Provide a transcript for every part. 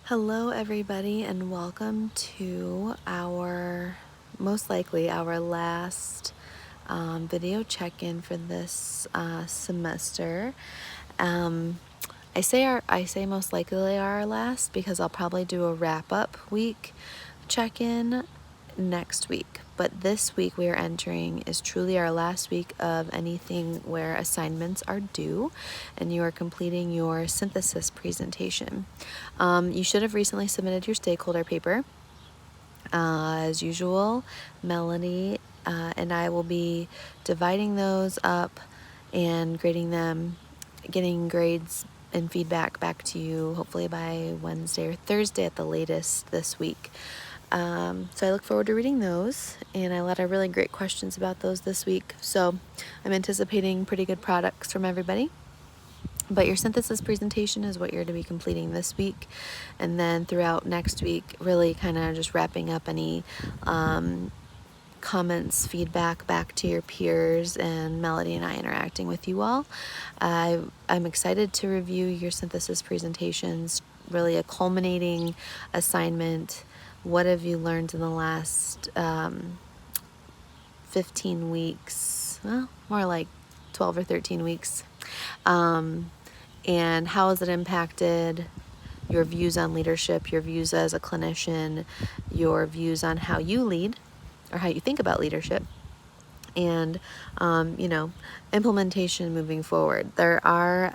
Hello, everybody, and welcome to most likely our last video check-in for this semester. I say most likely our last because I'll probably do a wrap-up week check-in next week. But this week we are entering is truly our last week of anything where assignments are due and you are completing your synthesis presentation. You should have recently submitted your stakeholder paper. As usual, Melanie and I will be dividing those up and grading them, getting grades and feedback back to you hopefully by Wednesday or Thursday at the latest this week. So I look forward to reading those, and I had a lot of really great questions about those this week. So I'm anticipating pretty good products from everybody. But your synthesis presentation is what you're to be completing this week. And then throughout next week, really kind of just wrapping up any comments, feedback back to your peers, and Melody and I interacting with you all. I'm excited to review your synthesis presentations, really a culminating assignment. What have you learned in the last 15 weeks? Well, more like 12 or 13 weeks. And how has it impacted your views on leadership, your views as a clinician, your views on how you lead or how you think about leadership, and implementation moving forward. There are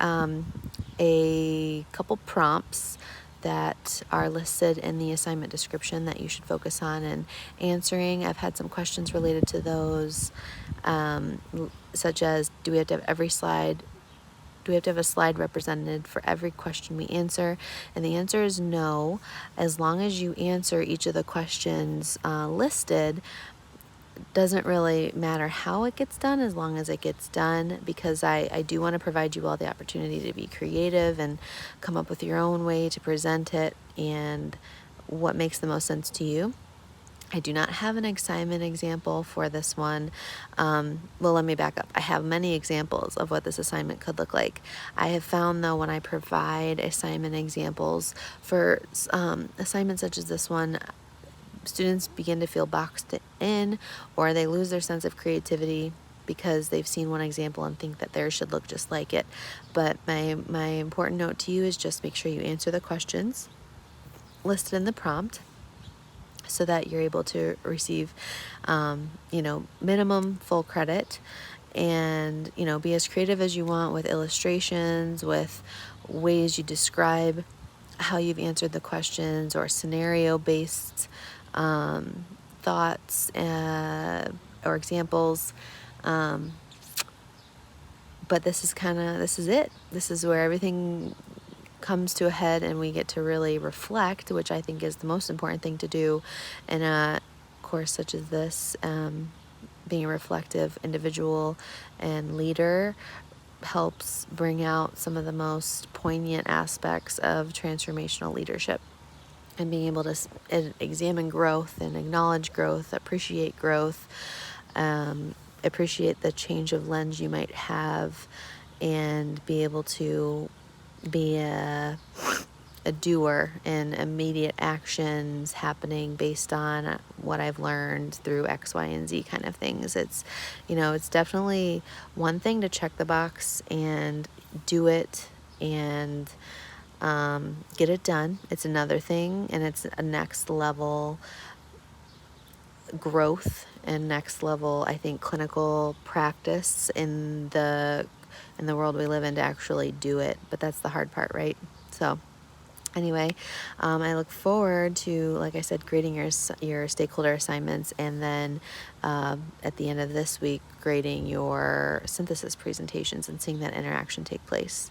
a couple prompts that are listed in the assignment description that you should focus on and answering. I've had some questions related to those, such as, do we have to have a slide represented for every question we answer? And the answer is no. As long as you answer each of the questions listed, doesn't really matter how it gets done as long as it gets done, because I do want to provide you all the opportunity to be creative and come up with your own way to present it and what makes the most sense to you. I do not have an assignment example for this one. Well, let me back up. I have many examples of what this assignment could look like. I have found, though, when I provide assignment examples for assignments such as this one, students begin to feel boxed in, or they lose their sense of creativity because they've seen one example and think that theirs should look just like it. But my important note to you is just make sure you answer the questions listed in the prompt, so that you're able to receive, minimum full credit, and, be as creative as you want with illustrations, with ways you describe how you've answered the questions, or scenario-based thoughts or examples. But this is it. This is where everything comes to a head and we get to really reflect, which I think is the most important thing to do in a course such as this. Being a reflective individual and leader helps bring out some of the most poignant aspects of transformational leadership, and being able to examine growth and acknowledge growth, appreciate growth, appreciate the change of lens you might have, and be able to be a doer in immediate actions happening based on what I've learned through X, Y, and Z kind of things. It's definitely one thing to check the box and do it and get it done. It's another thing, and it's a next level growth and next level, I think, clinical practice in the world we live in to actually do it. But that's the hard part, right? So anyway, I look forward to, like I said, grading your stakeholder assignments, and then at the end of this week, grading your synthesis presentations and seeing that interaction take place.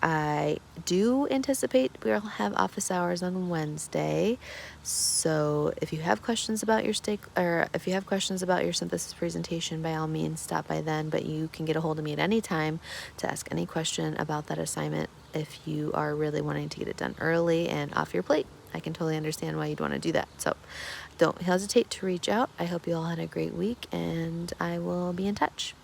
I do anticipate we'll have office hours on Wednesday, so if you have questions about your synthesis presentation, by all means stop by then. But you can get a hold of me at any time to ask any question about that assignment if you are really wanting to get it done early and off your plate. I can totally understand why you'd want to do that, so don't hesitate to reach out. I hope you all had a great week, and I will be in touch.